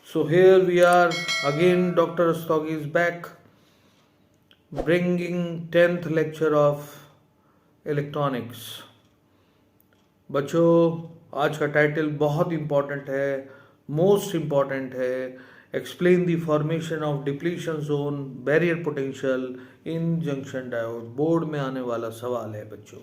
So here we are again. Dr. Rastogi is back, bringing 10th lecture of electronics. बच्चों, आज का title बहुत important है, most important है। Explain the formation of depletion zone barrier potential in junction diode. Board में आने वाला सवाल है बच्चों,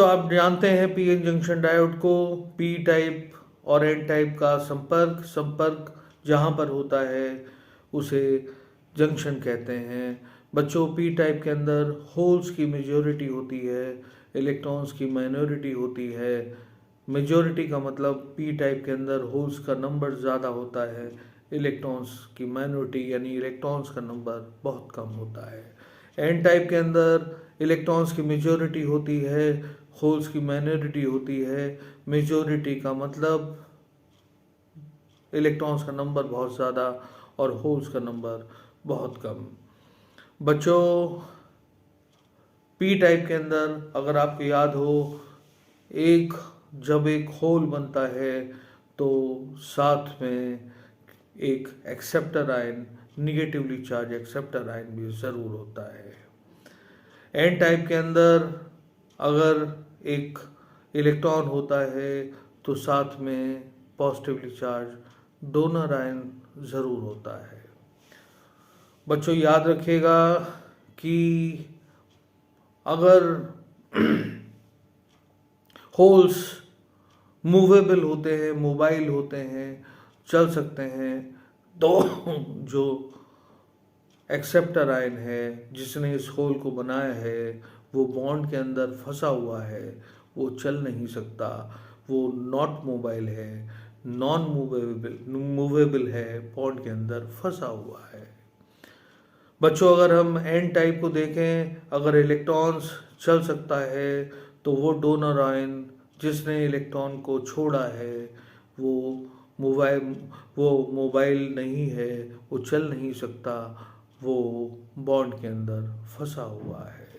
आप जानते हैं पी एन जंक्शन डायोड को पी टाइप और एन टाइप का संपर्क जहाँ पर होता है उसे जंक्शन कहते हैं। बच्चों, पी टाइप के अंदर होल्स की मेजॉरिटी होती है, इलेक्ट्रॉन्स की माइनॉरिटी होती है। मेजॉरिटी का मतलब पी टाइप के अंदर होल्स का नंबर ज़्यादा होता है, इलेक्ट्रॉन्स की माइनॉरिटी यानी इलेक्ट्रॉन्स का नंबर बहुत कम होता है। एन टाइप के अंदर इलेक्ट्रॉन्स की मेजॉरिटी होती है, होल्स की माइनॉरिटी होती है। मेजॉरिटी का मतलब इलेक्ट्रॉन्स का नंबर बहुत ज़्यादा और होल्स का नंबर बहुत कम। बच्चों, पी टाइप के अंदर अगर आपको याद हो, जब एक होल बनता है तो साथ में एक acceptor ion, negatively charge acceptor ion भी ज़रूर होता है। एन टाइप के अंदर अगर एक इलेक्ट्रॉन होता है तो साथ में पॉजिटिवली चार्ज डोनर आयन ज़रूर होता है। बच्चों, याद रखिएगा कि अगर होल्स मूवेबल होते हैं, मोबाइल होते हैं, चल सकते हैं, तो जो एक्सेप्टर आयन है जिसने इस होल को बनाया है वो बॉन्ड के अंदर फंसा हुआ है, वो चल नहीं सकता, वो नॉट मोबाइल है, नॉन मूवेबल है, बॉन्ड के अंदर फंसा हुआ है। बच्चों, अगर हम एन टाइप को देखें, अगर इलेक्ट्रॉन्स चल सकता है तो वो डोनर आयन जिसने इलेक्ट्रॉन को छोड़ा है वो मोबाइल नहीं है, वो चल नहीं सकता, वो बॉन्ड के अंदर फंसा हुआ है।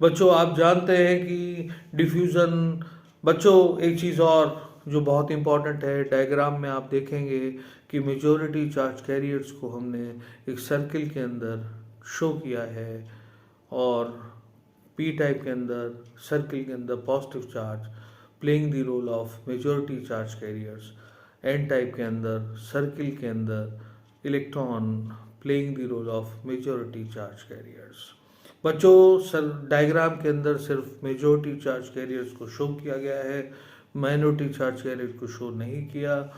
बच्चों, आप जानते हैं कि डिफ्यूज़न। बच्चों, एक चीज़ और जो बहुत इम्पॉर्टेंट है, डायग्राम में आप देखेंगे कि मेजॉरिटी चार्ज कैरियर्स को हमने एक सर्किल के अंदर शो किया है और पी टाइप के अंदर सर्किल के अंदर positive charge playing the role of majority charge carriers. N type के अंदर सर्किल के अंदर electron playing the role of majority charge carriers. बच्चों, डायग्राम के अंदर सिर्फ मेजॉरिटी चार्ज कैरियर्स को शो किया गया है, माइनॉरिटी चार्ज कैरियर को शो नहीं किया।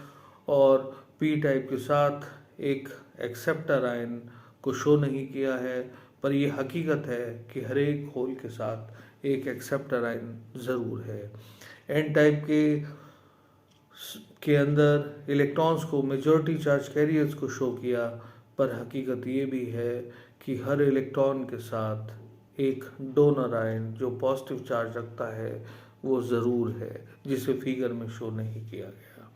और पी टाइप के साथ एक एक्सेप्टर आयन को शो नहीं किया है, पर यह हकीकत है कि हर एक होल के साथ एक एक्सेप्टर आयन ज़रूर है। एन टाइप के अंदर इलेक्ट्रॉन्स को मेजॉरिटी चार्ज कैरियर्स को शो किया, पर हकीकत ये भी है कि हर इलेक्ट्रॉन के साथ एक डोनर आयन जो पॉजिटिव चार्ज रखता है वो ज़रूर है, जिसे फिगर में शो नहीं किया गया।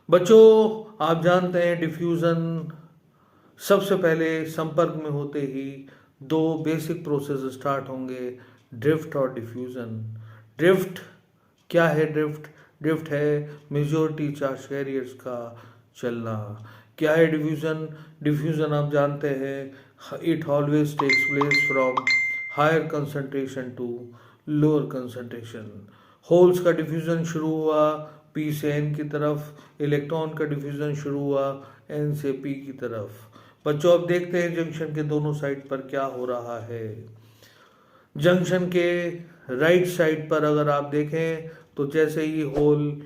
बच्चों, आप जानते हैं डिफ्यूज़न सबसे पहले संपर्क में होते ही दो बेसिक प्रोसेस स्टार्ट होंगे, ड्रिफ्ट और डिफ्यूज़न। ड्रिफ्ट क्या है? ड्रिफ्ट है मेजॉरिटी चार्ज कैरियर्स का चलना। क्या है डिफ्यूज़न? डिफ्यूज़न आप जानते हैं, it always takes place from higher concentration to lower concentration. Holes का डिफ्यूज़न शुरू हुआ पी से एन की तरफ, इलेक्ट्रॉन का डिफ्यूज़न शुरू हुआ एन से पी की तरफ। बच्चों, अब देखते हैं जंक्शन के दोनों साइड पर क्या हो रहा है। जंक्शन के राइट साइड पर अगर आप देखें तो जैसे ही होल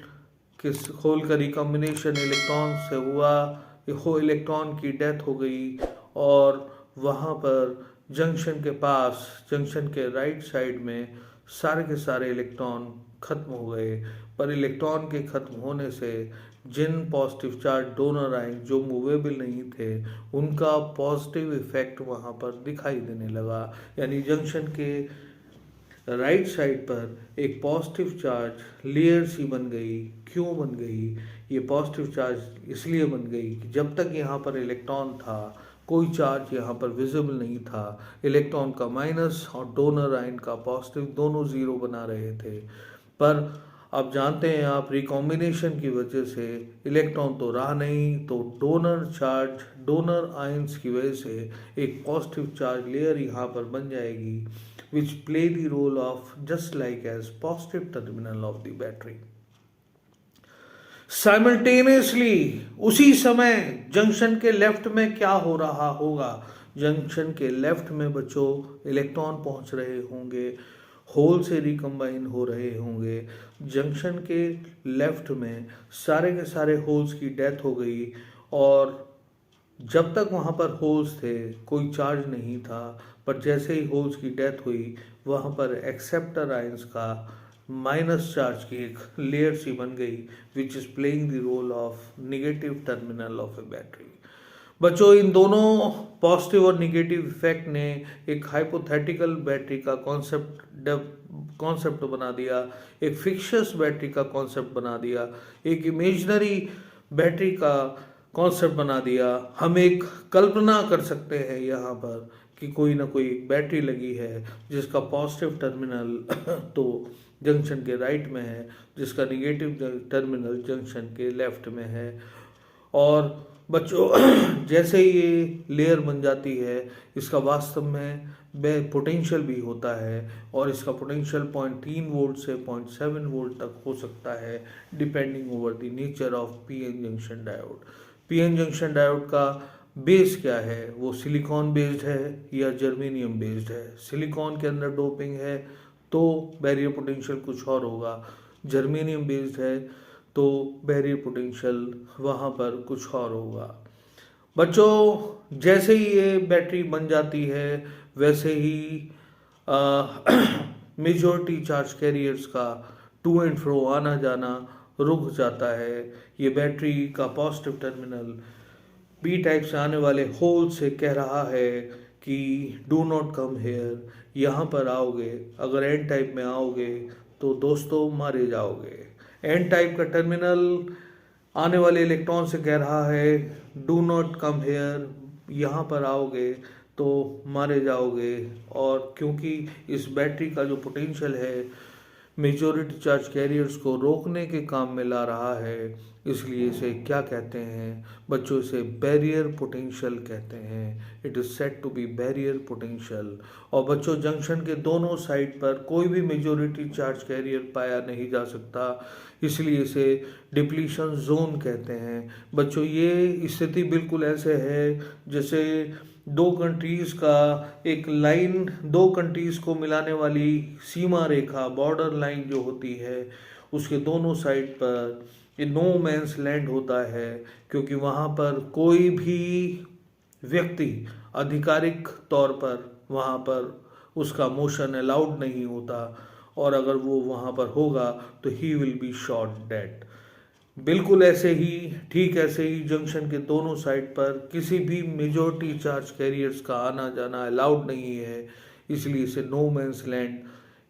का रिकॉम्बिनेशन इलेक्ट्रॉन से हुआ, इलेक्ट्रॉन की डेथ हो गई और वहाँ पर जंक्शन के पास, जंक्शन के राइट साइड में सारे के सारे इलेक्ट्रॉन खत्म हो गए। पर इलेक्ट्रॉन के खत्म होने से जिन पॉजिटिव चार्ज डोनर आयन जो मूवेबल नहीं थे उनका पॉजिटिव इफेक्ट वहाँ पर दिखाई देने लगा। यानी जंक्शन के राइट साइड पर एक पॉजिटिव चार्ज लेयर सी बन गई। क्यों बन गई? ये पॉजिटिव चार्ज इसलिए बन गई कि जब तक यहाँ पर इलेक्ट्रॉन था कोई चार्ज यहाँ पर विजिबल नहीं था। इलेक्ट्रॉन का माइनस और डोनर आयन का पॉजिटिव दोनों ज़ीरो बना रहे थे। पर आप जानते हैं आप रिकॉम्बिनेशन की वजह से इलेक्ट्रॉन तो रहा नहीं, तो डोनर आयंस की वजह से एक पॉजिटिव चार्ज लेयर यहाँ पर बन जाएगी, which play the role of just like as positive terminal of the battery. Simultaneously उसी समय जंक्शन के लेफ्ट में क्या हो रहा होगा, जंक्शन के लेफ्ट में बच्चों इलेक्ट्रॉन पहुंच रहे होंगे, होल से रिकम्बाइन हो रहे होंगे। जंक्शन के लेफ्ट में सारे के सारे होल्स की डेथ हो गई, और जब तक वहाँ पर होल्स थे कोई चार्ज नहीं था, पर जैसे ही होल्स की डेथ हुई वहाँ पर एक्सेप्टर आयंस का माइनस चार्ज की एक लेयर सी बन गई, which is playing the role of negative terminal of a battery. बच्चों इन दोनों पॉजिटिव और निगेटिव इफेक्ट ने एक हाइपोथेटिकल बैटरी का कॉन्सेप्ट बना दिया, एक फिक्शियस बैटरी का कॉन्सेप्ट बना दिया, एक इमेजिनरी बैटरी का कॉन्सेप्ट बना दिया। हम एक कल्पना कर सकते हैं यहाँ पर कि कोई ना कोई बैटरी लगी है जिसका पॉजिटिव टर्मिनल तो जंक्शन के राइट में है, जिसका निगेटिव टर्मिनल जंक्शन के लेफ्ट में है। और बच्चों जैसे ही ये लेयर बन जाती है इसका वास्तव में पोटेंशियल भी होता है, और इसका पोटेंशियल 0.3 वोल्ट से 0.7 वोल्ट तक हो सकता है, depending over the nature of PN junction diode. PN junction diode का बेस क्या है, वो सिलिकॉन बेस्ड है या जर्मेनियम बेस्ड है। सिलिकॉन के अंदर डोपिंग है तो बैरियर पोटेंशियल कुछ और होगा, जर्मेनियम बेस्ड है तो बैरियर पोटेंशियल वहाँ पर कुछ और होगा। बच्चों जैसे ही ये बैटरी बन जाती है वैसे ही मेजॉरिटी चार्ज कैरियर्स का टू एंड फ्रो आना जाना रुक जाता है। ये बैटरी का पॉजिटिव टर्मिनल पी टाइप से आने वाले होल से कह रहा है कि डू नॉट कम हेयर, यहाँ पर आओगे, अगर एन टाइप में आओगे तो दोस्तों मारे जाओगे। एन टाइप का टर्मिनल आने वाले इलेक्ट्रॉन से कह रहा है डू नॉट कम हेयर, यहाँ पर आओगे तो मारे जाओगे। और क्योंकि इस बैटरी का जो पोटेंशियल है मेजॉरिटी चार्ज कैरियर्स को रोकने के काम में ला रहा है, इसलिए इसे क्या कहते हैं बच्चों, इसे बैरियर पोटेंशियल कहते हैं। It is said to be barrier potential. और बच्चों जंक्शन के दोनों साइड पर कोई भी मेजॉरिटी चार्ज कैरियर पाया नहीं जा सकता, इसलिए इसे डिप्लीशन जोन कहते हैं। बच्चों ये स्थिति बिल्कुल ऐसे है जैसे दो कंट्रीज़ का एक लाइन, दो कंट्रीज़ को मिलाने वाली सीमा रेखा, बॉर्डर लाइन जो होती है, उसके दोनों साइड पर ये नो मैंस लैंड होता है, क्योंकि वहाँ पर कोई भी व्यक्ति आधिकारिक तौर पर वहाँ पर उसका मोशन अलाउड नहीं होता, और अगर वो वहाँ पर होगा तो he will be shot dead. बिल्कुल ऐसे ही, ठीक ऐसे ही जंक्शन के दोनों साइड पर किसी भी मेजॉरिटी चार्ज कैरियर्स का आना जाना अलाउड नहीं है, इसलिए इसे नो मैंस लैंड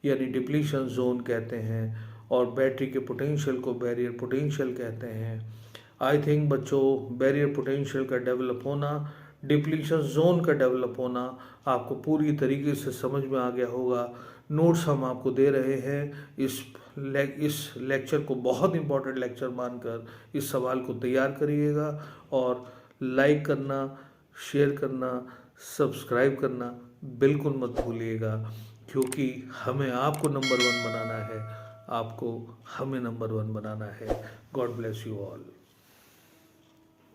यानी डिप्लीशन जोन कहते हैं। और बैटरी के पोटेंशियल को बैरियर पोटेंशियल कहते हैं। आई थिंक बच्चों बैरियर पोटेंशियल का डेवलप होना, डिप्लीशन जोन का डेवलप होना आपको पूरी तरीके से समझ में आ गया होगा। नोट्स हम आपको दे रहे हैं, इस लेक्चर को बहुत इंपॉर्टेंट लेक्चर मानकर इस सवाल को तैयार करिएगा, और लाइक करना, शेयर करना, सब्सक्राइब करना बिल्कुल मत भूलिएगा, क्योंकि हमें आपको नंबर 1 बनाना है, आपको हमें नंबर 1 बनाना है। God bless you all.